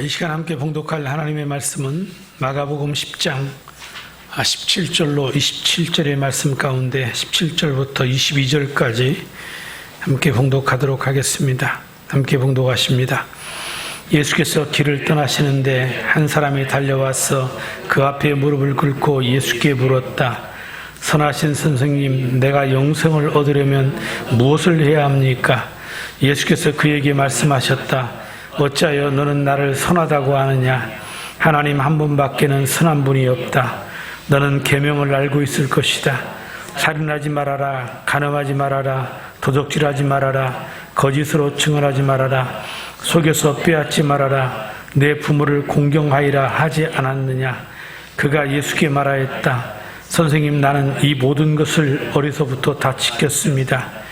이 시간 함께 봉독할 하나님의 말씀은 마가복음 10장 17절로 27절의 말씀 가운데 17절부터 22절까지 함께 봉독하도록 하겠습니다. 함께 봉독하십니다. 예수께서 길을 떠나시는데 한 사람이 달려와서 그 앞에 무릎을 꿇고 예수께 물었다. 선하신 선생님, 내가 영생을 얻으려면 무엇을 해야 합니까? 예수께서 그에게 말씀하셨다. 어찌하여 너는 나를 선하다고 하느냐? 하나님 한 분밖에는 선한 분이 없다. 너는 계명을 알고 있을 것이다. 살인하지 말아라, 간음하지 말아라, 도적질하지 말아라, 거짓으로 증언하지 말아라, 속여서 빼앗지 말아라, 내 부모를 공경하리라 하지 않았느냐? 그가 예수께 말하였다. 선생님, 나는 이 모든 것을 어려서부터 다 지켰습니다.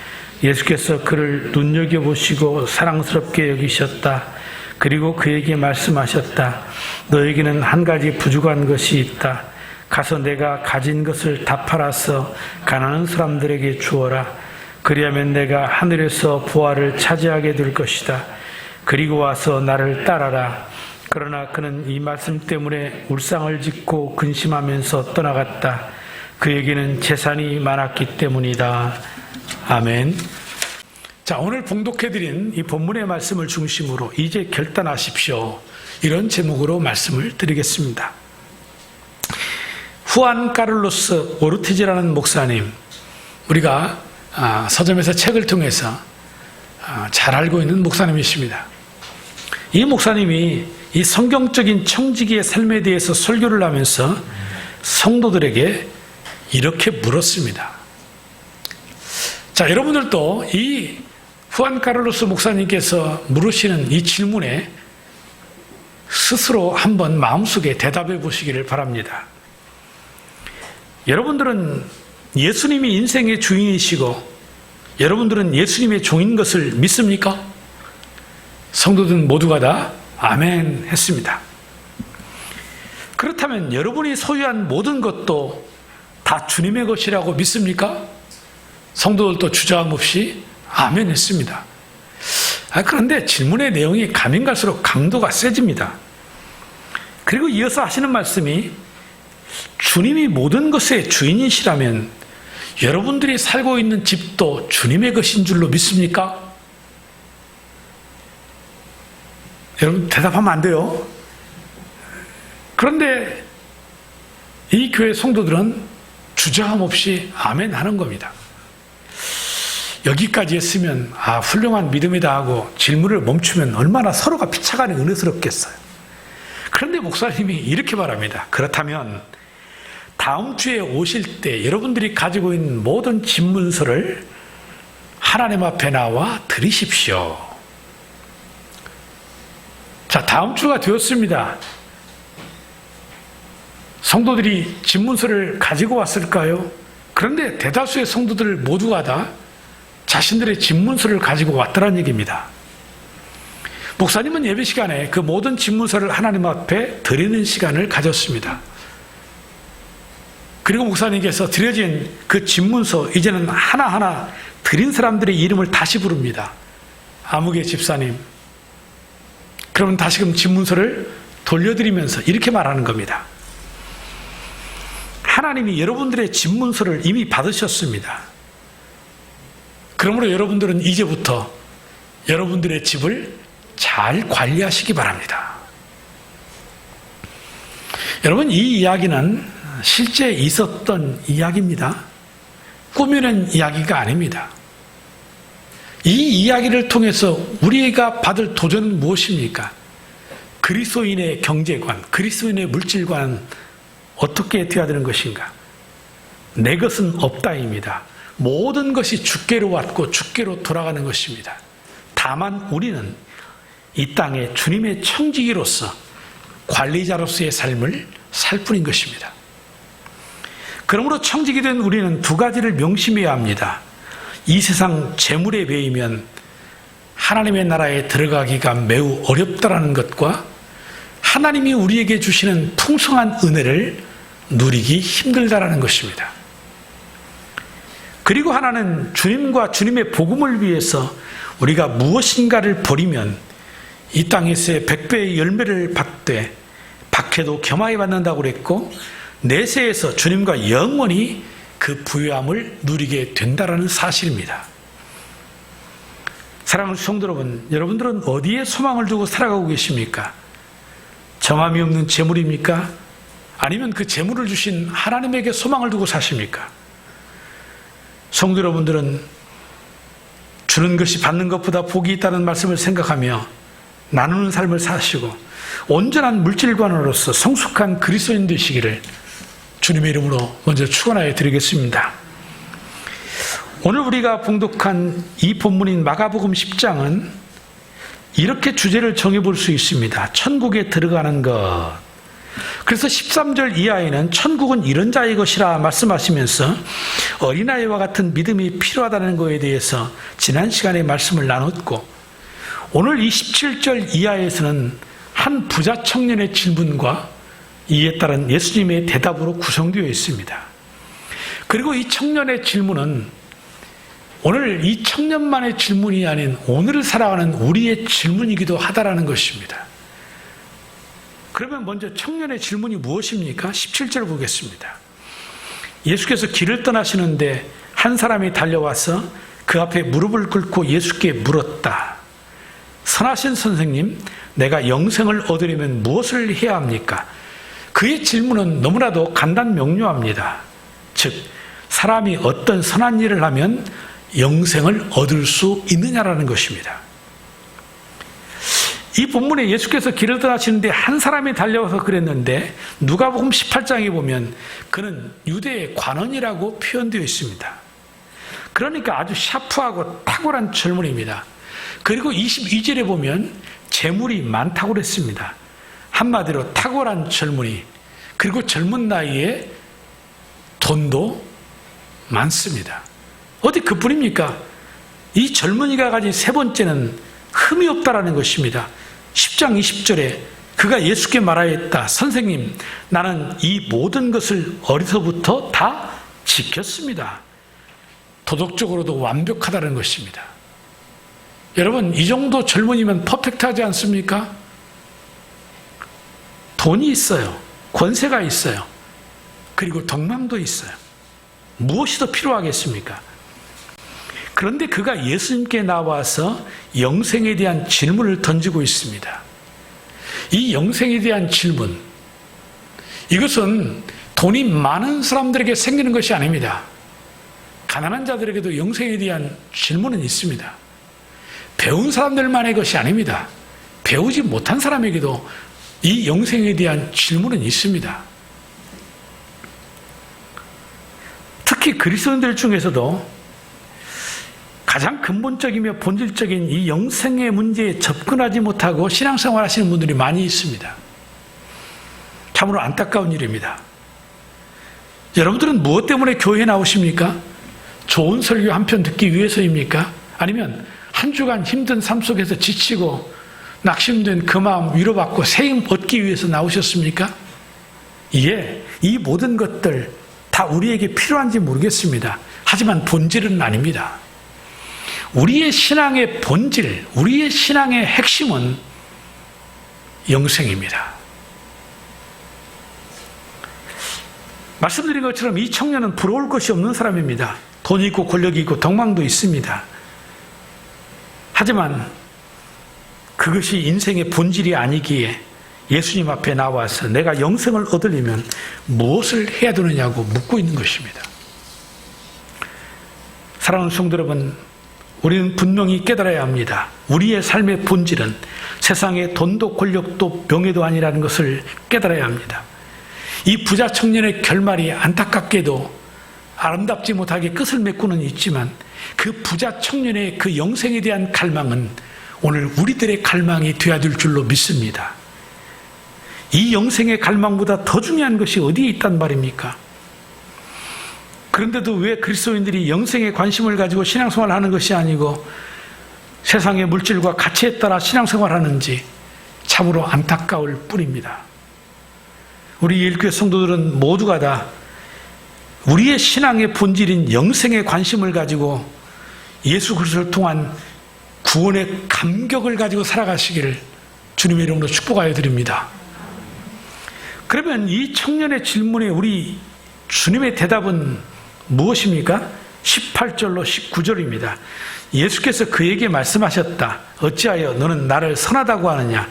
예수께서 그를 눈여겨보시고 사랑스럽게 여기셨다. 그리고 그에게 말씀하셨다. 너에게는 한 가지 부족한 것이 있다. 가서 내가 가진 것을 다 팔아서 가난한 사람들에게 주어라. 그리하면 내가 하늘에서 보화를 차지하게 될 것이다. 그리고 와서 나를 따라라. 그러나 그는 이 말씀 때문에 울상을 짓고 근심하면서 떠나갔다. 그에게는 재산이 많았기 때문이다. 아멘. 자, 오늘 봉독해드린 이 본문의 말씀을 중심으로 이제 결단하십시오. 이런 제목으로 말씀을 드리겠습니다. 후안 카를로스 오르티즈라는 목사님, 우리가 서점에서 책을 통해서 잘 알고 있는 목사님이십니다. 이 목사님이 이 성경적인 청지기의 삶에 대해서 설교를 하면서 성도들에게 이렇게 물었습니다. 자, 여러분들도 이 후안 카를로스 목사님께서 물으시는 이 질문에 스스로 한번 마음속에 대답해 보시기를 바랍니다. 여러분들은 예수님이 인생의 주인이시고 여러분들은 예수님의 종인 것을 믿습니까? 성도들 모두가 다 아멘 했습니다. 그렇다면 여러분이 소유한 모든 것도 다 주님의 것이라고 믿습니까? 성도들도 주저함 없이 아멘 했습니다. 그런데 질문의 내용이 가면 갈수록 강도가 세집니다. 그리고 이어서 하시는 말씀이 주님이 모든 것의 주인이시라면 여러분들이 살고 있는 집도 주님의 것인 줄로 믿습니까? 여러분 대답하면 안 돼요. 그런데 이 교회 성도들은 주저함 없이 아멘 하는 겁니다. 여기까지 했으면 훌륭한 믿음이다 하고 질문을 멈추면 얼마나 서로가 피차간에 은혜스럽겠어요. 그런데 목사님이 이렇게 말합니다. 그렇다면 다음 주에 오실 때 여러분들이 가지고 있는 모든 집문서를 하나님 앞에 나와 드리십시오. 자, 다음 주가 되었습니다. 성도들이 집문서를 가지고 왔을까요? 그런데 대다수의 성도들 모두가 다 자신들의 집문서를 가지고 왔다는 얘기입니다. 목사님은 예배 시간에 그 모든 집문서를 하나님 앞에 드리는 시간을 가졌습니다. 그리고 목사님께서 드려진 그 집문서 이제는 하나하나 드린 사람들의 이름을 다시 부릅니다. 아무개 집사님. 그러면 다시금 집문서를 돌려드리면서 이렇게 말하는 겁니다. 하나님이 여러분들의 집문서를 이미 받으셨습니다. 그러므로 여러분들은 이제부터 여러분들의 집을 잘 관리하시기 바랍니다. 여러분, 이 이야기는 실제 있었던 이야기입니다. 꾸며낸 이야기가 아닙니다. 이 이야기를 통해서 우리가 받을 도전은 무엇입니까? 그리스도인의 경제관, 그리스도인의 물질관은 어떻게 되어야 되는 것인가? 내 것은 없다입니다. 모든 것이 주께로 왔고 주께로 돌아가는 것입니다. 다만 우리는 이 땅에 주님의 청지기로서 관리자로서의 삶을 살 뿐인 것입니다. 그러므로 청지기 된 우리는 두 가지를 명심해야 합니다. 이 세상 재물에 매이면 하나님의 나라에 들어가기가 매우 어렵다라는 것과 하나님이 우리에게 주시는 풍성한 은혜를 누리기 힘들다라는 것입니다. 그리고 하나는 주님과 주님의 복음을 위해서 우리가 무엇인가를 버리면 이 땅에서의 100배의 열매를 받되 박해도 겸하게 받는다고 그랬고 내세에서 주님과 영원히 그 부유함을 누리게 된다라는 사실입니다. 사랑하는 성도 여러분, 여러분들은 어디에 소망을 두고 살아가고 계십니까? 정함이 없는 재물입니까? 아니면 그 재물을 주신 하나님에게 소망을 두고 사십니까? 성도 여러분들은 주는 것이 받는 것보다 복이 있다는 말씀을 생각하며 나누는 삶을 사시고 온전한 물질관으로서 성숙한 그리스도인 되시기를 주님의 이름으로 먼저 축원하여 드리겠습니다. 오늘 우리가 봉독한 이 본문인 마가복음 10장은 이렇게 주제를 정해볼 수 있습니다. 천국에 들어가는 것. 그래서 13절 이하에는 천국은 이런 자의 것이라 말씀하시면서 어린아이와 같은 믿음이 필요하다는 것에 대해서 지난 시간에 말씀을 나눴고, 오늘 이 17절 이하에서는 한 부자 청년의 질문과 이에 따른 예수님의 대답으로 구성되어 있습니다. 그리고 이 청년의 질문은 오늘 이 청년만의 질문이 아닌 오늘을 살아가는 우리의 질문이기도 하다라는 것입니다. 그러면 먼저 청년의 질문이 무엇입니까? 17절 보겠습니다. 예수께서 길을 떠나시는데 한 사람이 달려와서 그 앞에 무릎을 꿇고 예수께 물었다. 선하신 선생님, 내가 영생을 얻으려면 무엇을 해야 합니까? 그의 질문은 너무나도 간단 명료합니다. 즉, 사람이 어떤 선한 일을 하면 영생을 얻을 수 있느냐라는 것입니다. 이 본문에 예수께서 길을 떠나시는데 한 사람이 달려와서 그랬는데 누가복음 18장에 보면 그는 유대의 관원이라고 표현되어 있습니다. 그러니까 아주 샤프하고 탁월한 젊은이입니다. 그리고 22절에 보면 재물이 많다고 그랬습니다. 한마디로 탁월한 젊은이, 그리고 젊은 나이에 돈도 많습니다. 어디 그뿐입니까? 이 젊은이가 가진 세 번째는 흠이 없다라는 것입니다. 10장 20절에 그가 예수께 말하였다. 선생님, 나는 이 모든 것을 어려서부터 다 지켰습니다. 도덕적으로도 완벽하다는 것입니다. 여러분, 이 정도 젊은이면 퍼펙트하지 않습니까? 돈이 있어요. 권세가 있어요. 그리고 덕망도 있어요. 무엇이 더 필요하겠습니까? 그런데 그가 예수님께 나와서 영생에 대한 질문을 던지고 있습니다. 이 영생에 대한 질문, 이것은 돈이 많은 사람들에게 생기는 것이 아닙니다. 가난한 자들에게도 영생에 대한 질문은 있습니다. 배운 사람들만의 것이 아닙니다. 배우지 못한 사람에게도 이 영생에 대한 질문은 있습니다. 특히 그리스도인들 중에서도 가장 근본적이며 본질적인 이 영생의 문제에 접근하지 못하고 신앙생활 하시는 분들이 많이 있습니다. 참으로 안타까운 일입니다. 여러분들은 무엇 때문에 교회에 나오십니까? 좋은 설교 한 편 듣기 위해서입니까? 아니면 한 주간 힘든 삶 속에서 지치고 낙심된 그 마음 위로받고 새 힘 얻기 위해서 나오셨습니까? 예, 이 모든 것들 다 우리에게 필요한지 모르겠습니다. 하지만 본질은 아닙니다. 우리의 신앙의 본질, 우리의 신앙의 핵심은 영생입니다. 말씀드린 것처럼 이 청년은 부러울 것이 없는 사람입니다. 돈이 있고 권력이 있고 덕망도 있습니다. 하지만 그것이 인생의 본질이 아니기에 예수님 앞에 나와서 내가 영생을 얻으려면 무엇을 해야 되느냐고 묻고 있는 것입니다. 사랑하는 성도 여러분, 우리는 분명히 깨달아야 합니다. 우리의 삶의 본질은 세상의 돈도 권력도 명예도 아니라는 것을 깨달아야 합니다. 이 부자 청년의 결말이 안타깝게도 아름답지 못하게 끝을 맺고는 있지만 그 부자 청년의 그 영생에 대한 갈망은 오늘 우리들의 갈망이 되어야 될 줄로 믿습니다. 이 영생의 갈망보다 더 중요한 것이 어디에 있단 말입니까? 그런데도 왜 그리스도인들이 영생에 관심을 가지고 신앙생활을 하는 것이 아니고 세상의 물질과 가치에 따라 신앙생활을 하는지 참으로 안타까울 뿐입니다. 우리 예일교회 성도들은 모두가 다 우리의 신앙의 본질인 영생에 관심을 가지고 예수 그리스도를 통한 구원의 감격을 가지고 살아가시기를 주님의 이름으로 축복하여 드립니다. 그러면 이 청년의 질문에 우리 주님의 대답은 무엇입니까? 18절로 19절입니다. 예수께서 그에게 말씀하셨다. 어찌하여 너는 나를 선하다고 하느냐?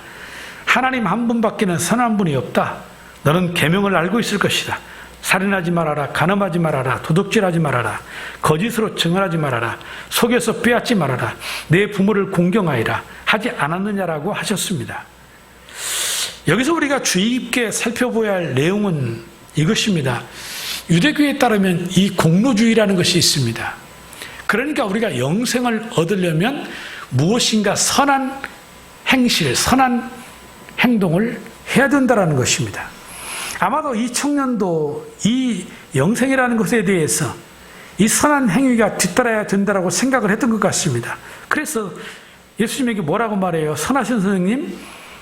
하나님 한 분밖에는 선한 분이 없다. 너는 계명을 알고 있을 것이다. 살인하지 말아라, 간음하지 말아라, 도둑질하지 말아라, 거짓으로 증언하지 말아라, 속여서 빼앗지 말아라, 내 부모를 공경하여라 하지 않았느냐라고 하셨습니다. 여기서 우리가 주의 깊게 살펴봐야 할 내용은 이것입니다. 유대교에 따르면 이 공로주의라는 것이 있습니다. 그러니까 우리가 영생을 얻으려면 무엇인가 선한 행실, 선한 행동을 해야 된다는 것입니다. 아마도 이 청년도 이 영생이라는 것에 대해서 이 선한 행위가 뒤따라야 된다고 생각을 했던 것 같습니다. 그래서 예수님에게 뭐라고 말해요? 선하신 선생님,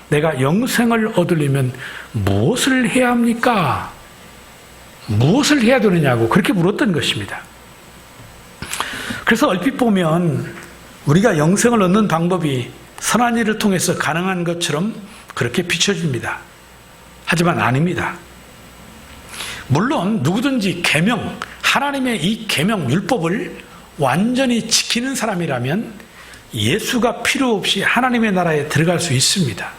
내가 영생을 얻으려면 무엇을 해야 합니까? 무엇을 해야 되느냐고 그렇게 물었던 것입니다. 그래서 얼핏 보면 우리가 영생을 얻는 방법이 선한 일을 통해서 가능한 것처럼 그렇게 비춰집니다. 하지만 아닙니다. 물론 누구든지 계명, 하나님의 이 계명 율법을 완전히 지키는 사람이라면 예수가 필요 없이 하나님의 나라에 들어갈 수 있습니다.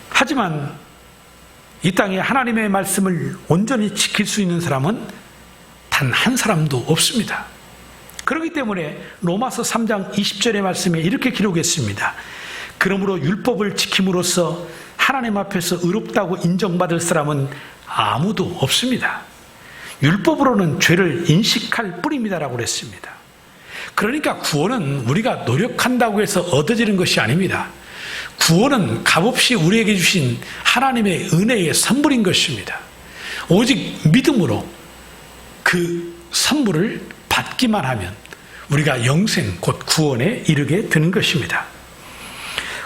하지만 이 땅에 하나님의 말씀을 온전히 지킬 수 있는 사람은 단 한 사람도 없습니다. 그렇기 때문에 로마서 3장 20절의 말씀에 이렇게 기록했습니다. 그러므로 율법을 지킴으로써 하나님 앞에서 의롭다고 인정받을 사람은 아무도 없습니다. 율법으로는 죄를 인식할 뿐입니다라고 그랬습니다. 그러니까 구원은 우리가 노력한다고 해서 얻어지는 것이 아닙니다. 구원은 값없이 우리에게 주신 하나님의 은혜의 선물인 것입니다. 오직 믿음으로 그 선물을 받기만 하면 우리가 영생 곧 구원에 이르게 되는 것입니다.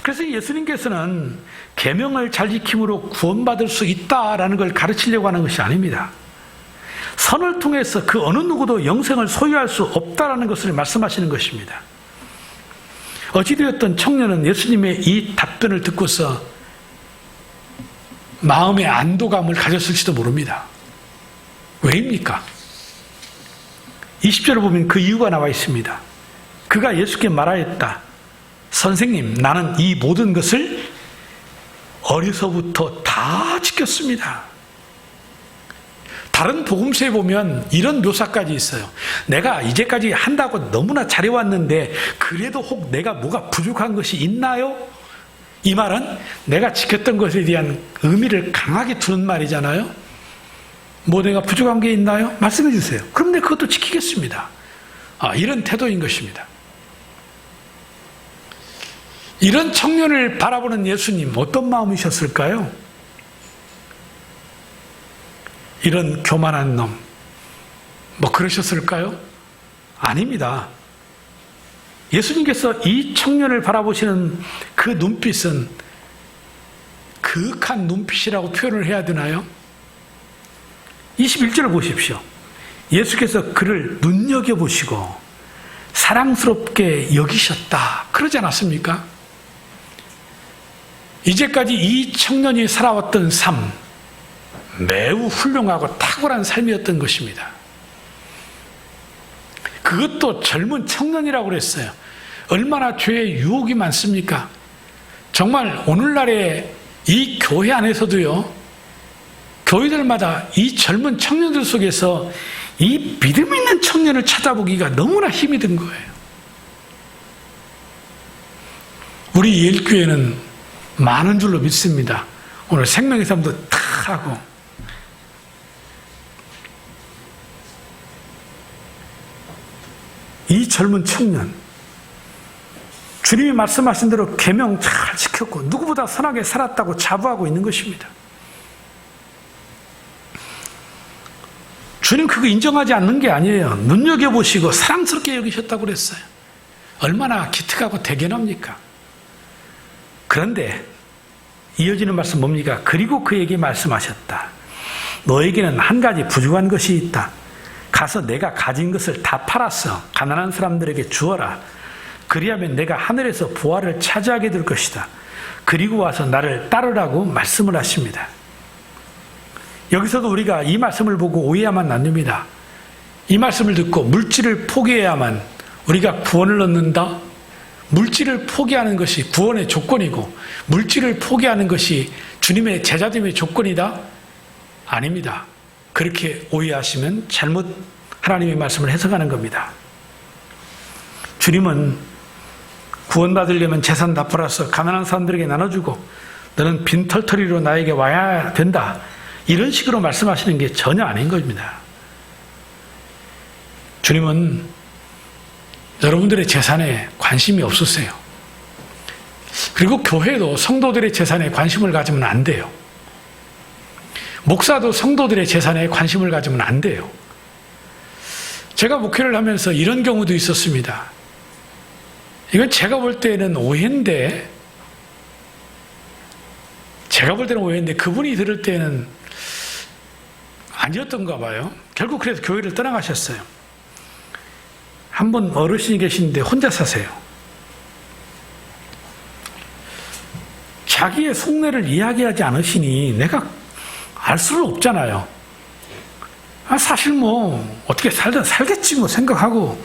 그래서 예수님께서는 계명을 잘 지킴으로 구원받을 수 있다라는 걸 가르치려고 하는 것이 아닙니다. 선을 통해서 그 어느 누구도 영생을 소유할 수 없다라는 것을 말씀하시는 것입니다. 어찌되었든 청년은 예수님의 이 답변을 듣고서 마음의 안도감을 가졌을지도 모릅니다. 왜입니까? 20절을 보면 그 이유가 나와 있습니다. 그가 예수께 말하였다. 선생님, 나는 이 모든 것을 어려서부터 다 지켰습니다. 다른 복음서에 보면 이런 묘사까지 있어요. 내가 이제까지 한다고 너무나 잘해왔는데 그래도 혹 내가 뭐가 부족한 것이 있나요? 이 말은 내가 지켰던 것에 대한 의미를 강하게 두는 말이잖아요. 뭐 내가 부족한 게 있나요? 말씀해 주세요. 그럼 내가 그것도 지키겠습니다. 이런 태도인 것입니다. 이런 청년을 바라보는 예수님, 어떤 마음이셨을까요? 이런 교만한 놈, 뭐 그러셨을까요? 아닙니다. 예수님께서 이 청년을 바라보시는 그 눈빛은 그윽한 눈빛이라고 표현을 해야 되나요? 21절을 보십시오. 예수께서 그를 눈여겨보시고 사랑스럽게 여기셨다. 그러지 않았습니까? 이제까지 이 청년이 살아왔던 삶, 매우 훌륭하고 탁월한 삶이었던 것입니다. 그것도 젊은 청년이라고 그랬어요. 얼마나 죄의 유혹이 많습니까? 정말 오늘날의 이 교회 안에서도요, 교회들마다 이 젊은 청년들 속에서 이 믿음 있는 청년을 찾아보기가 너무나 힘이 든 거예요. 우리 예일교회는 많은 줄로 믿습니다. 오늘 생명의 삶도 다 하고 이 젊은 청년, 주님이 말씀하신 대로 계명 잘 지켰고 누구보다 선하게 살았다고 자부하고 있는 것입니다. 주님 그거 인정하지 않는 게 아니에요. 눈여겨보시고 사랑스럽게 여기셨다고 그랬어요. 얼마나 기특하고 대견합니까? 그런데 이어지는 말씀 뭡니까? 그리고 그에게 말씀하셨다. 너에게는 한 가지 부족한 것이 있다. 가서 내가 가진 것을 다 팔았어. 가난한 사람들에게 주어라. 그리하면 내가 하늘에서 보화를 차지하게 될 것이다. 그리고 와서 나를 따르라고 말씀을 하십니다. 여기서도 우리가 이 말씀을 보고 오해야만 안 됩니다. 이 말씀을 듣고 물질을 포기해야만 우리가 구원을 얻는다? 물질을 포기하는 것이 구원의 조건이고 물질을 포기하는 것이 주님의 제자됨의 조건이다? 아닙니다. 그렇게 오해하시면 잘못 하나님의 말씀을 해석하는 겁니다. 주님은 구원받으려면 재산 다 팔아서 가난한 사람들에게 나눠주고 너는 빈털터리로 나에게 와야 된다. 이런 식으로 말씀하시는 게 전혀 아닌 겁니다. 주님은 여러분들의 재산에 관심이 없으세요. 그리고 교회도 성도들의 재산에 관심을 가지면 안 돼요. 목사도 성도들의 재산에 관심을 가지면 안 돼요. 제가 목회를 하면서 이런 경우도 있었습니다. 이건 제가 볼 때는 오해인데 그분이 들을 때는 아니었던가 봐요. 결국 그래서 교회를 떠나가셨어요. 한 분 어르신이 계시는데 혼자 사세요. 자기의 속내를 이야기하지 않으시니 내가 알 수는 없잖아요. 사실 뭐 어떻게 살겠지 뭐 생각하고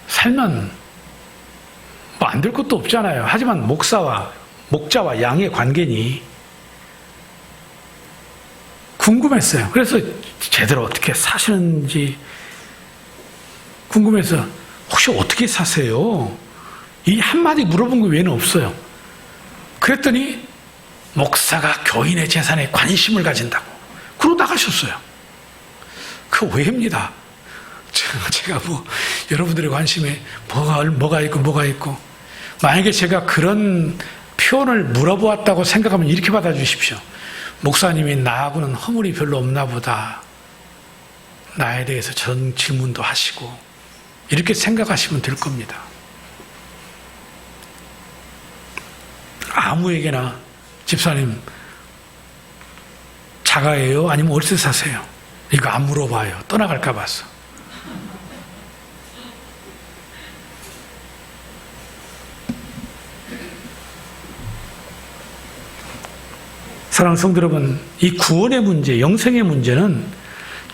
살면 뭐 안 될 것도 없잖아요. 하지만 목자와 양의 관계니 궁금했어요. 그래서 제대로 어떻게 사시는지 궁금해서 혹시 어떻게 사세요? 이 한마디 물어본 거 외에는 없어요. 그랬더니 목사가 교인의 재산에 관심을 가진다고 그러고 나가셨어요. 그 오해입니다. 제가 뭐 여러분들의 관심에 뭐가 있고 만약에 제가 그런 표현을 물어보았다고 생각하면 이렇게 받아주십시오. 목사님이 나하고는 허물이 별로 없나 보다. 나에 대해서 전 질문도 하시고 이렇게 생각하시면 될 겁니다. 아무에게나 집사님 자가예요? 아니면 어디서 사세요? 이거 안 물어봐요. 떠나갈까 봐서. 사랑하는 성도 여러분, 이 구원의 문제, 영생의 문제는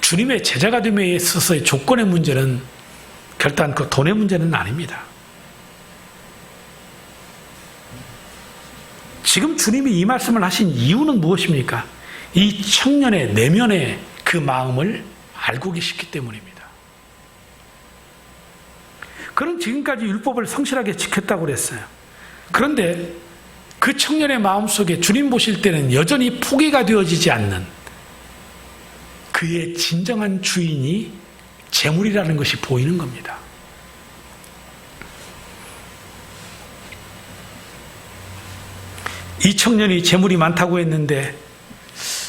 주님의 제자가 됨에 있어서의 조건의 문제는 결단코 돈의 문제는 아닙니다. 지금 주님이 이 말씀을 하신 이유는 무엇입니까? 이 청년의 내면의 그 마음을 알고 계시기 때문입니다. 그는 지금까지 율법을 성실하게 지켰다고 그랬어요. 그런데 그 청년의 마음속에 주님 보실 때는 여전히 포기가 되어지지 않는 그의 진정한 주인이 재물이라는 것이 보이는 겁니다. 이 청년이 재물이 많다고 했는데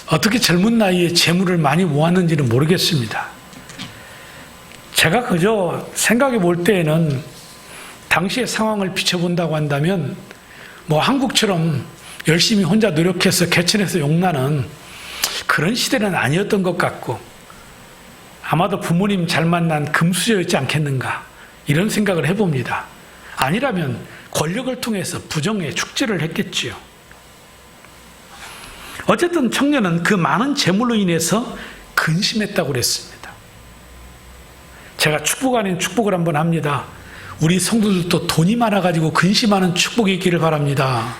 어떻게 젊은 나이에 재물을 많이 모았는지는 모르겠습니다. 제가 그저 생각해 볼 때에는 당시의 상황을 비춰본다고 한다면 뭐 한국처럼 열심히 혼자 노력해서 개천에서 용나는 그런 시대는 아니었던 것 같고 아마도 부모님 잘 만난 금수저였지 않겠는가 이런 생각을 해봅니다. 아니라면 권력을 통해서 부정의 축제를 했겠지요. 어쨌든 청년은 그 많은 재물로 인해서 근심했다고 그랬습니다. 제가 축복 아닌 축복을 한번 합니다. 우리 성도들도 돈이 많아가지고 근심하는 축복이 있기를 바랍니다.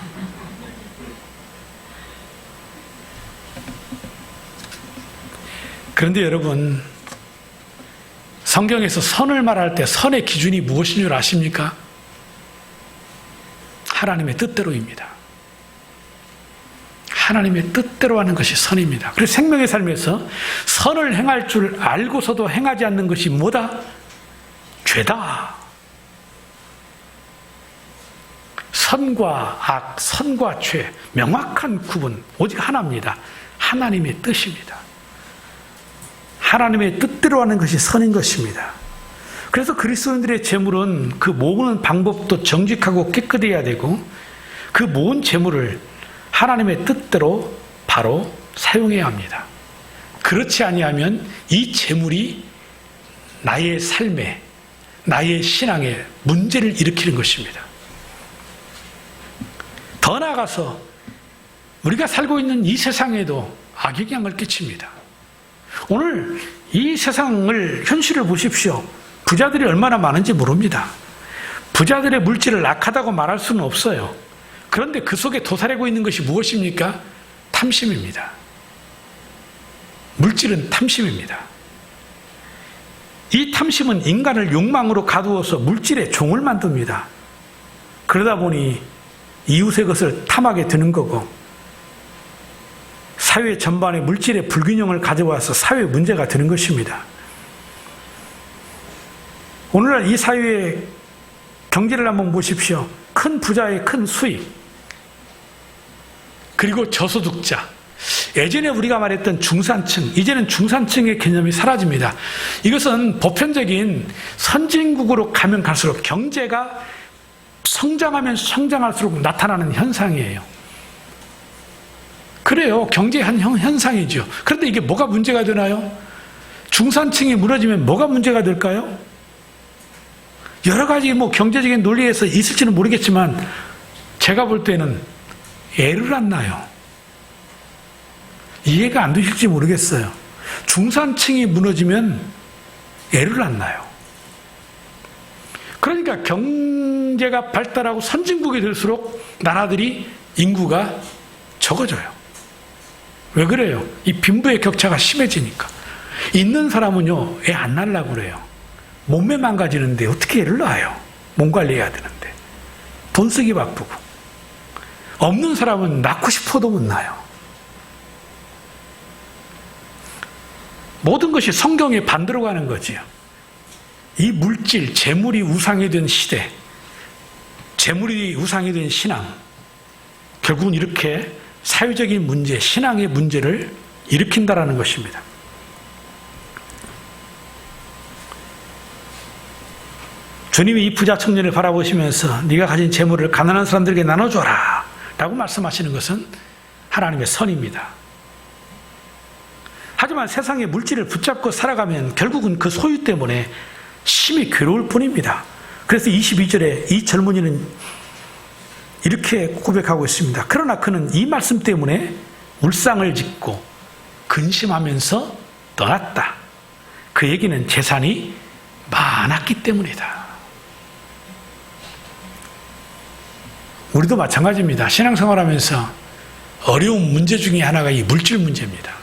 그런데 여러분, 성경에서 선을 말할 때 선의 기준이 무엇인 줄 아십니까? 하나님의 뜻대로입니다. 하나님의 뜻대로 하는 것이 선입니다. 그래서 생명의 삶에서 선을 행할 줄 알고서도 행하지 않는 것이 뭐다? 죄다. 선과 악, 선과 죄, 명확한 구분, 오직 하나입니다. 하나님의 뜻입니다. 하나님의 뜻대로 하는 것이 선인 것입니다. 그래서 그리스도인들의 재물은 그 모으는 방법도 정직하고 깨끗해야 되고 그 모은 재물을 하나님의 뜻대로 바로 사용해야 합니다. 그렇지 아니하면 이 재물이 나의 삶에, 나의 신앙에 문제를 일으키는 것입니다. 더 나아가서 우리가 살고 있는 이 세상에도 악영향을 끼칩니다. 오늘 이 세상을 현실을 보십시오. 부자들이 얼마나 많은지 모릅니다. 부자들의 물질을 악하다고 말할 수는 없어요. 그런데 그 속에 도사리고 있는 것이 무엇입니까? 탐심입니다. 물질은 탐심입니다. 이 탐심은 인간을 욕망으로 가두어서 물질의 종을 만듭니다. 그러다 보니 이웃의 것을 탐하게 되는 거고, 사회 전반에 물질의 불균형을 가져와서 사회 문제가 되는 것입니다. 오늘날 이 사회의 경제를 한번 보십시오. 큰 부자의 큰 수익, 그리고 저소득자, 예전에 우리가 말했던 중산층, 이제는 중산층의 개념이 사라집니다. 이것은 보편적인 선진국으로 가면 갈수록 경제가 성장하면 성장할수록 나타나는 현상이에요. 그래요. 경제 현상이죠. 그런데 이게 뭐가 문제가 되나요? 중산층이 무너지면 뭐가 문제가 될까요? 여러 가지 경제적인 논리에서 있을지는 모르겠지만 제가 볼 때는 애를 안 나요. 이해가 안 되실지 모르겠어요. 중산층이 무너지면 애를 안 나요. 그러니까 경제가 발달하고 선진국이 될수록 나라들이 인구가 적어져요. 왜 그래요? 이 빈부의 격차가 심해지니까. 있는 사람은요, 애 안 낳으려고 그래요. 몸매 망가지는데 어떻게 애를 낳아요? 몸 관리해야 되는데. 돈 쓰기 바쁘고. 없는 사람은 낳고 싶어도 못 낳아요. 모든 것이 성경의 반대로 가는 거지요. 이 물질, 재물이 우상이 된 시대, 재물이 우상이 된 신앙, 결국은 이렇게 사회적인 문제, 신앙의 문제를 일으킨다라는 것입니다. 주님이 이 부자 청년을 바라보시면서 네가 가진 재물을 가난한 사람들에게 나눠줘라 라고 말씀하시는 것은 하나님의 선입니다. 하지만 세상의 물질을 붙잡고 살아가면 결국은 그 소유 때문에 심히 괴로울 뿐입니다. 그래서 22절에 이 젊은이는 이렇게 고백하고 있습니다. 그러나 그는 이 말씀 때문에 울상을 짓고 근심하면서 떠났다. 그 얘기는 재산이 많았기 때문이다. 우리도 마찬가지입니다. 신앙생활하면서 어려운 문제 중에 하나가 이 물질 문제입니다.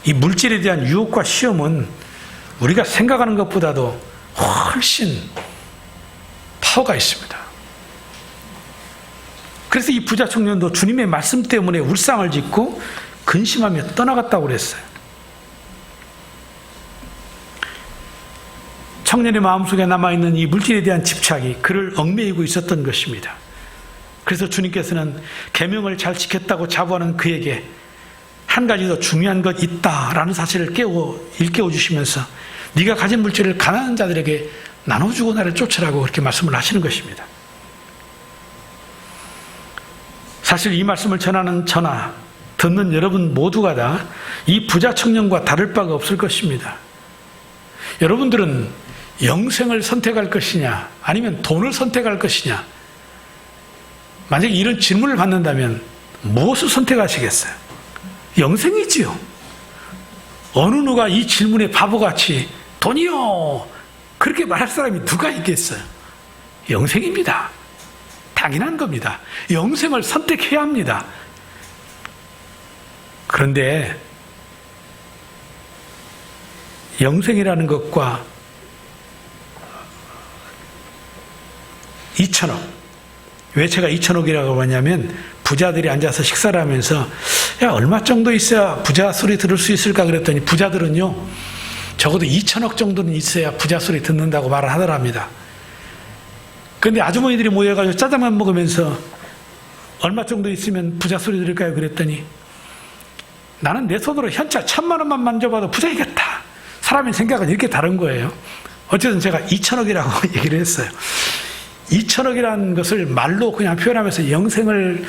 이 물질에 대한 유혹과 시험은 우리가 생각하는 것보다도 훨씬 파워가 있습니다. 그래서 이 부자 청년도 주님의 말씀 때문에 울상을 짓고 근심하며 떠나갔다고 그랬어요. 청년의 마음속에 남아있는 이 물질에 대한 집착이 그를 얽매이고 있었던 것입니다. 그래서 주님께서는 계명을 잘 지켰다고 자부하는 그에게 한 가지 더 중요한 것 있다라는 사실을 일깨워 주시면서 네가 가진 물질을 가난한 자들에게 나눠주고 나를 쫓으라고 그렇게 말씀을 하시는 것입니다. 사실 이 말씀을 전하는 저나 듣는 여러분 모두가 다 이 부자 청년과 다를 바가 없을 것입니다. 여러분들은 영생을 선택할 것이냐 아니면 돈을 선택할 것이냐, 만약에 이런 질문을 받는다면 무엇을 선택하시겠어요? 영생이지요. 어느 누가 이 질문에 바보같이 돈이요 그렇게 말할 사람이 누가 있겠어요? 영생입니다. 당연한 겁니다. 영생을 선택해야 합니다. 그런데 영생이라는 것과 2천억, 왜 제가 2천억이라고 하냐면 부자들이 앉아서 식사를 하면서 야 얼마 정도 있어야 부자 소리 들을 수 있을까 그랬더니 부자들은요 적어도 2천억 정도는 있어야 부자 소리 듣는다고 말을 하더랍니다. 그런데 아주머니들이 모여가지고 짜장면 먹으면서 얼마 정도 있으면 부자 소리 들을까요 그랬더니 나는 내 손으로 현차 1,000만 원만 만져봐도 부자이겠다. 사람의 생각은 이렇게 다른 거예요. 어쨌든 제가 2천억이라고 얘기를 했어요. 2천억이라는 것을 말로 그냥 표현하면서 영생을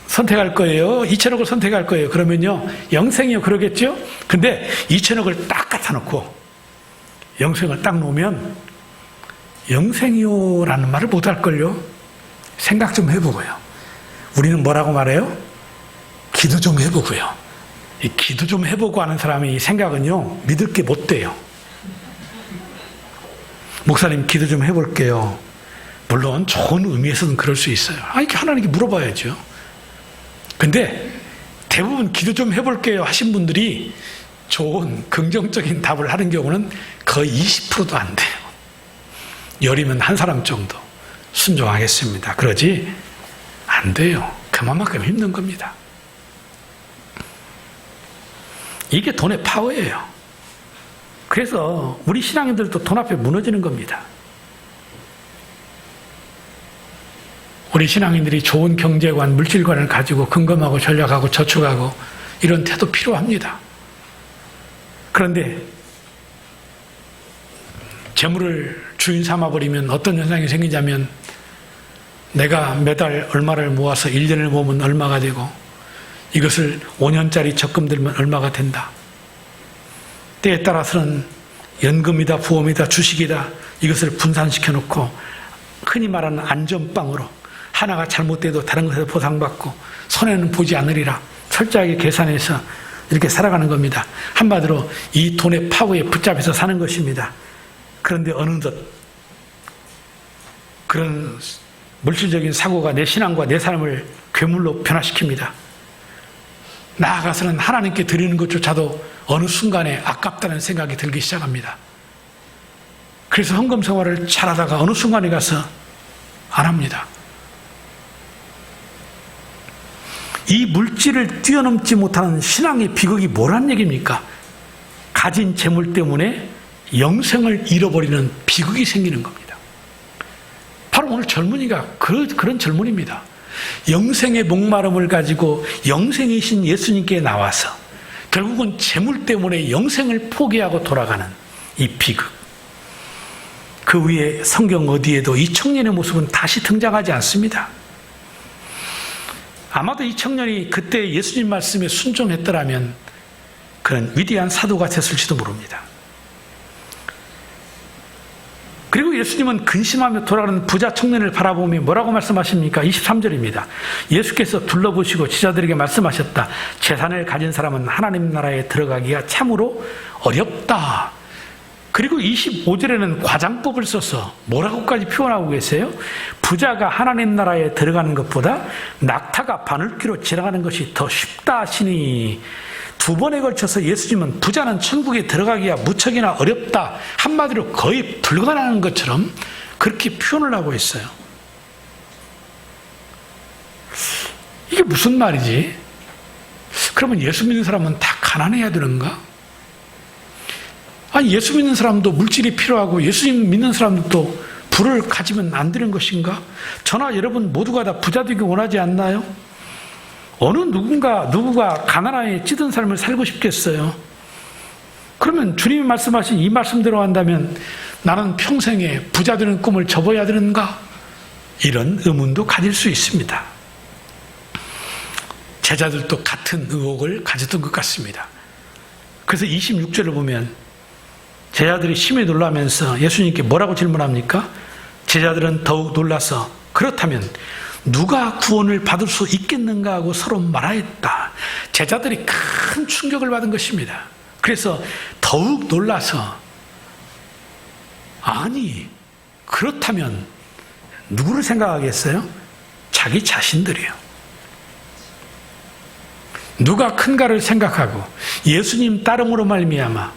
선택할 거예요. 2천억을 선택할 거예요. 그러면요, 영생이요. 그러겠죠? 근데 2천억을 딱 갖다 놓고 영생을 딱 놓으면 영생이요라는 말을 못할걸요. 생각 좀 해보고요. 우리는 뭐라고 말해요? 기도 좀 해보고요. 이 기도 좀 해보고 하는 사람이 이 생각은요, 믿을 게 못 돼요. 목사님 기도 좀 해볼게요. 물론 좋은 의미에서는 그럴 수 있어요. 이렇게 하나님께 물어봐야죠. 근데 대부분 기도 좀 해볼게요 하신 분들이 좋은 긍정적인 답을 하는 경우는 거의 20%도 안 돼요. 열이면 한 사람 정도 순종하겠습니다. 그러지 안 돼요. 그만큼 힘든 겁니다. 이게 돈의 파워예요. 그래서 우리 신앙인들도 돈 앞에 무너지는 겁니다. 우리 신앙인들이 좋은 경제관, 물질관을 가지고 근검하고 전략하고 저축하고 이런 태도 필요합니다. 그런데 재물을 주인 삼아버리면 어떤 현상이 생기냐면 내가 매달 얼마를 모아서 1년을 모으면 얼마가 되고 이것을 5년짜리 적금 들면 얼마가 된다. 때에 따라서는 연금이다, 보험이다, 주식이다 이것을 분산시켜 놓고 흔히 말하는 안전빵으로 하나가 잘못돼도 다른 것에서 보상받고 손해는 보지 않으리라 철저하게 계산해서 이렇게 살아가는 겁니다. 한마디로 이 돈의 파워에 붙잡혀서 사는 것입니다. 그런데 어느덧 그런 물질적인 사고가 내 신앙과 내 삶을 괴물로 변화시킵니다. 나아가서는 하나님께 드리는 것조차도 어느 순간에 아깝다는 생각이 들기 시작합니다. 그래서 헌금 생활을 잘하다가 어느 순간에 가서 안 합니다. 이 물질을 뛰어넘지 못하는 신앙의 비극이 뭐란 얘기입니까? 가진 재물 때문에 영생을 잃어버리는 비극이 생기는 겁니다. 바로 오늘 젊은이가 그런 젊은이입니다. 영생의 목마름을 가지고 영생이신 예수님께 나와서 결국은 재물 때문에 영생을 포기하고 돌아가는 이 비극. 그 위에 성경 어디에도 이 청년의 모습은 다시 등장하지 않습니다. 아마도 이 청년이 그때 예수님 말씀에 순종했더라면 그런 위대한 사도가 됐을지도 모릅니다. 그리고 예수님은 근심하며 돌아가는 부자 청년을 바라보며 뭐라고 말씀하십니까? 23절입니다. 예수께서 둘러보시고 제자들에게 말씀하셨다. 재산을 가진 사람은 하나님 나라에 들어가기가 참으로 어렵다. 그리고 25절에는 과장법을 써서 뭐라고까지 표현하고 계세요? 부자가 하나님 나라에 들어가는 것보다 낙타가 바늘귀로 지나가는 것이 더 쉽다 하시니 두 번에 걸쳐서 예수님은 부자는 천국에 들어가기가 무척이나 어렵다. 한마디로 거의 불가능한 것처럼 그렇게 표현을 하고 있어요. 이게 무슨 말이지? 그러면 예수 믿는 사람은 다 가난해야 되는가? 아니, 예수 믿는 사람도 물질이 필요하고 예수님 믿는 사람도 부를 가지면 안 되는 것인가? 저나 여러분 모두가 다 부자 되기 원하지 않나요? 어느 누구가 가난하게 찌든 삶을 살고 싶겠어요? 그러면 주님이 말씀하신 이 말씀대로 한다면 나는 평생에 부자 되는 꿈을 접어야 되는가? 이런 의문도 가질 수 있습니다. 제자들도 같은 의혹을 가졌던 것 같습니다. 그래서 26절을 보면 제자들이 심히 놀라면서 예수님께 뭐라고 질문합니까? 제자들은 더욱 놀라서 그렇다면 누가 구원을 받을 수 있겠는가 하고 서로 말하였다. 제자들이 큰 충격을 받은 것입니다. 그래서 더욱 놀라서 아니 그렇다면 누구를 생각하겠어요? 자기 자신들이요. 누가 큰가를 생각하고 예수님 따름으로 말미암아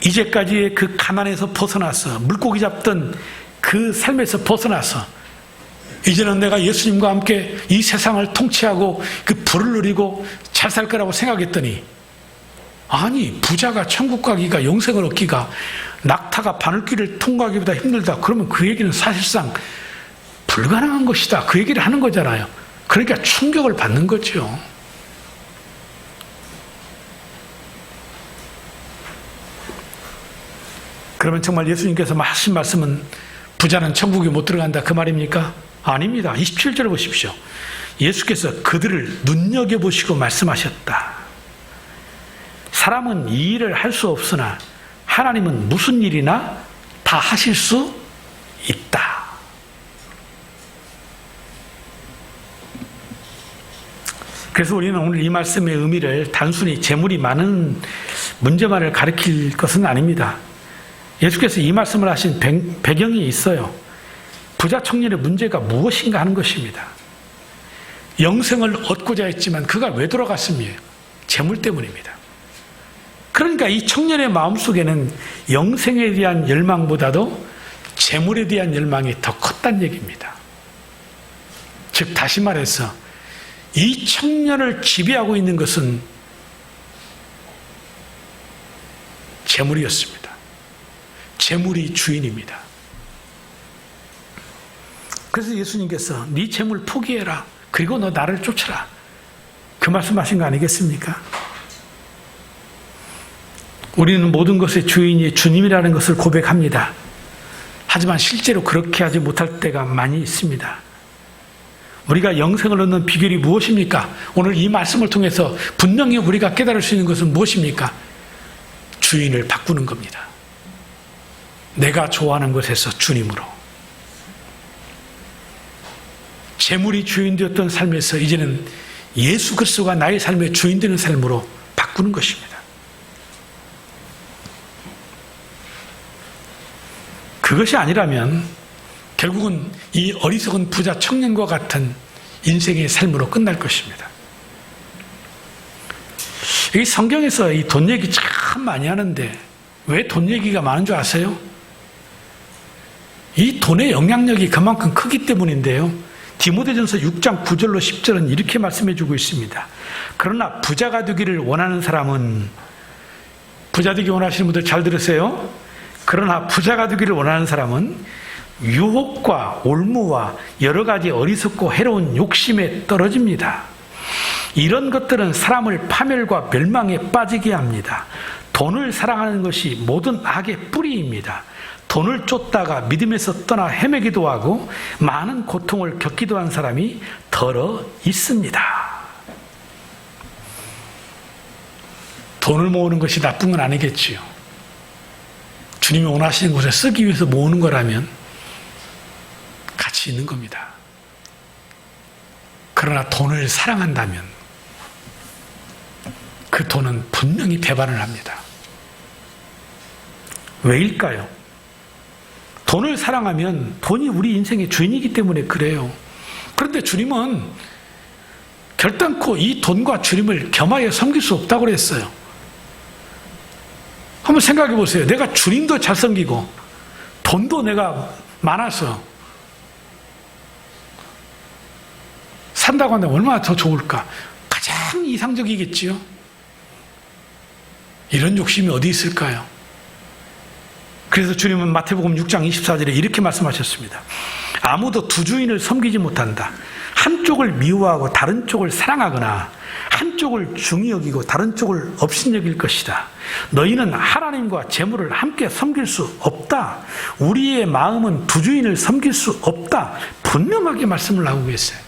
이제까지의 그 가난에서 벗어나서 물고기 잡던 그 삶에서 벗어나서 이제는 내가 예수님과 함께 이 세상을 통치하고 그 부를 누리고 잘 살 거라고 생각했더니 아니 부자가 천국 가기가 영생을 얻기가 낙타가 바늘귀를 통과하기보다 힘들다. 그러면 그 얘기는 사실상 불가능한 것이다. 그 얘기를 하는 거잖아요. 그러니까 충격을 받는 거죠. 그러면 정말 예수님께서 하신 말씀은 부자는 천국에 못 들어간다 그 말입니까? 아닙니다. 27절을 보십시오. 예수께서 그들을 눈여겨보시고 말씀하셨다. 사람은 이 일을 할 수 없으나 하나님은 무슨 일이나 다 하실 수 있다. 그래서 우리는 오늘 이 말씀의 의미를 단순히 재물이 많은 문제만을 가리킬 것은 아닙니다. 예수께서 이 말씀을 하신 배경이 있어요. 부자 청년의 문제가 무엇인가 하는 것입니다. 영생을 얻고자 했지만 그가 왜 돌아갔습니까? 재물 때문입니다. 그러니까 이 청년의 마음속에는 영생에 대한 열망보다도 재물에 대한 열망이 더 컸다는 얘기입니다. 즉 다시 말해서 이 청년을 지배하고 있는 것은 재물이었습니다. 재물이 주인입니다. 그래서 예수님께서 네 재물 포기해라. 그리고 너 나를 쫓아라. 그 말씀하신 거 아니겠습니까? 우리는 모든 것의 주인이 주님이라는 것을 고백합니다. 하지만 실제로 그렇게 하지 못할 때가 많이 있습니다. 우리가 영생을 얻는 비결이 무엇입니까? 오늘 이 말씀을 통해서 분명히 우리가 깨달을 수 있는 것은 무엇입니까? 주인을 바꾸는 겁니다. 내가 좋아하는 것에서 주님으로. 재물이 주인 되었던 삶에서 이제는 예수 그리스도가 나의 삶의 주인 되는 삶으로 바꾸는 것입니다. 그것이 아니라면 결국은 이 어리석은 부자 청년과 같은 인생의 삶으로 끝날 것입니다. 이 성경에서 이 돈 얘기 참 많이 하는데 왜 돈 얘기가 많은 줄 아세요? 이 돈의 영향력이 그만큼 크기 때문인데요. 디모데전서 6장 9절로 10절은 이렇게 말씀해 주고 있습니다. 그러나 부자가 되기를 원하는 사람은, 부자 되기 원하시는 분들 잘 들으세요. 그러나 부자가 되기를 원하는 사람은 유혹과 올무와 여러 가지 어리석고 해로운 욕심에 떨어집니다. 이런 것들은 사람을 파멸과 멸망에 빠지게 합니다. 돈을 사랑하는 것이 모든 악의 뿌리입니다. 돈을 쫓다가 믿음에서 떠나 헤매기도 하고 많은 고통을 겪기도 한 사람이 더러 있습니다. 돈을 모으는 것이 나쁜 건 아니겠지요. 주님이 원하시는 곳에 쓰기 위해서 모으는 거라면 가치 있는 겁니다. 그러나 돈을 사랑한다면 그 돈은 분명히 배반을 합니다. 왜일까요? 돈을 사랑하면 돈이 우리 인생의 주인이기 때문에 그래요. 그런데 주님은 결단코 이 돈과 주님을 겸하여 섬길 수 없다고 그랬어요. 한번 생각해 보세요. 내가 주님도 잘 섬기고 돈도 내가 많아서 산다고 한다면 얼마나 더 좋을까? 가장 이상적이겠지요. 이런 욕심이 어디 있을까요? 그래서 주님은 마태복음 6장 24절에 이렇게 말씀하셨습니다. 아무도 두 주인을 섬기지 못한다. 한쪽을 미워하고 다른 쪽을 사랑하거나 한쪽을 중히 여기고 다른 쪽을 업신여길 것이다. 너희는 하나님과 재물을 함께 섬길 수 없다. 우리의 마음은 두 주인을 섬길 수 없다. 분명하게 말씀을 하고 계세요.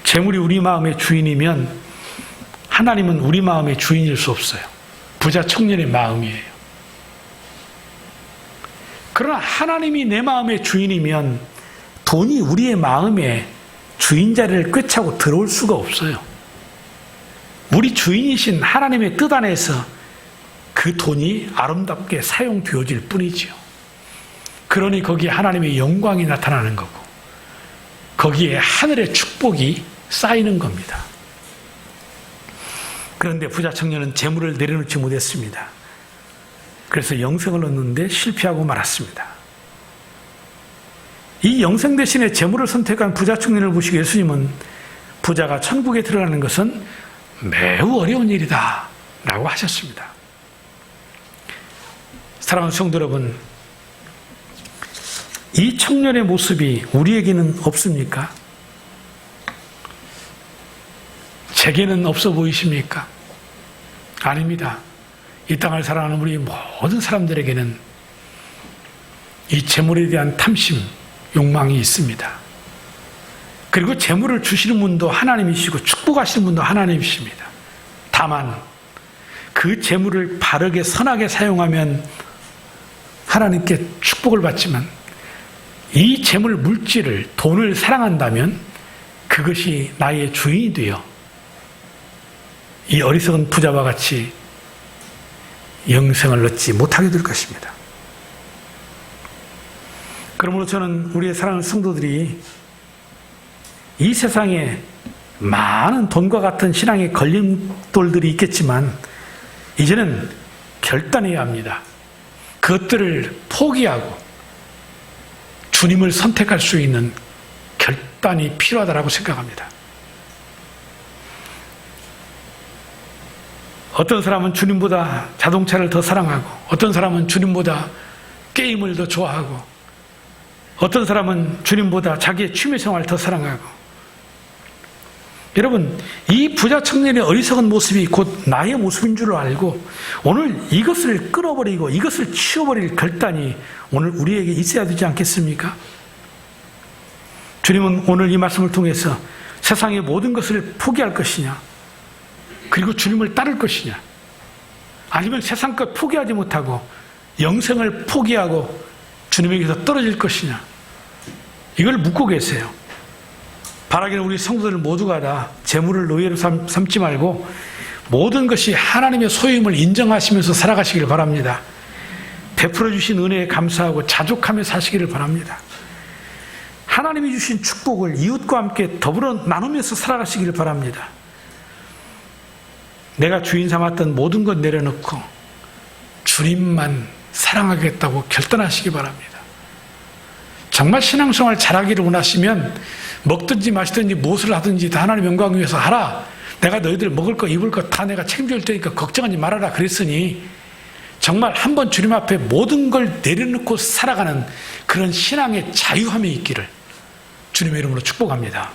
재물이 우리 마음의 주인이면 하나님은 우리 마음의 주인일 수 없어요. 부자 청년의 마음이에요. 그러나 하나님이 내 마음의 주인이면 돈이 우리의 마음에 주인 자리를 꿰차고 들어올 수가 없어요. 우리 주인이신 하나님의 뜻 안에서 그 돈이 아름답게 사용되어질 뿐이지요. 그러니 거기에 하나님의 영광이 나타나는 거고 거기에 하늘의 축복이 쌓이는 겁니다. 그런데 부자 청년은 재물을 내려놓지 못했습니다. 그래서 영생을 얻는데 실패하고 말았습니다. 이 영생 대신에 재물을 선택한 부자 청년을 보시고 예수님은 부자가 천국에 들어가는 것은 매우 어려운 일이다 라고 하셨습니다. 사랑하는 성도 여러분, 이 청년의 모습이 우리에게는 없습니까? 제게는 없어 보이십니까? 아닙니다. 이 땅을 살아가는 우리 모든 사람들에게는 이 재물에 대한 탐심, 욕망이 있습니다. 그리고 재물을 주시는 분도 하나님이시고 축복하시는 분도 하나님이십니다. 다만 그 재물을 바르게 선하게 사용하면 하나님께 축복을 받지만 이 재물 물질을, 돈을 사랑한다면 그것이 나의 주인이 되어 이 어리석은 부자와 같이 영생을 얻지 못하게 될 것입니다. 그러므로 저는 우리의 사랑하는 성도들이 이 세상에 많은 돈과 같은 신앙의 걸림돌들이 있겠지만 이제는 결단해야 합니다. 그것들을 포기하고 주님을 선택할 수 있는 결단이 필요하다고 생각합니다. 어떤 사람은 주님보다 자동차를 더 사랑하고, 어떤 사람은 주님보다 게임을 더 좋아하고, 어떤 사람은 주님보다 자기의 취미생활을 더 사랑하고. 여러분, 이 부자 청년의 어리석은 모습이 곧 나의 모습인 줄 알고 오늘 이것을 끊어버리고 이것을 치워버릴 결단이 오늘 우리에게 있어야 되지 않겠습니까? 주님은 오늘 이 말씀을 통해서 세상의 모든 것을 포기할 것이냐, 그리고 주님을 따를 것이냐, 아니면 세상 것 포기하지 못하고 영생을 포기하고 주님에게서 떨어질 것이냐, 이걸 묻고 계세요. 바라기는 우리 성도들 모두가 다 재물을 노예로 삼지 말고 모든 것이 하나님의 소유임을 인정하시면서 살아가시길 바랍니다. 베풀어 주신 은혜에 감사하고 자족하며 사시기를 바랍니다. 하나님이 주신 축복을 이웃과 함께 더불어 나누면서 살아가시기를 바랍니다. 내가 주인 삼았던 모든 것 내려놓고 주님만 사랑하겠다고 결단하시기 바랍니다. 정말 신앙생활 잘하기를 원하시면 먹든지 마시든지 무엇을 하든지 다 하나님 영광 위해서 하라. 내가 너희들 먹을 거 입을 거 다 내가 책임질 테니까 걱정하지 말아라 그랬으니 정말 한번 주님 앞에 모든 걸 내려놓고 살아가는 그런 신앙의 자유함이 있기를 주님의 이름으로 축복합니다.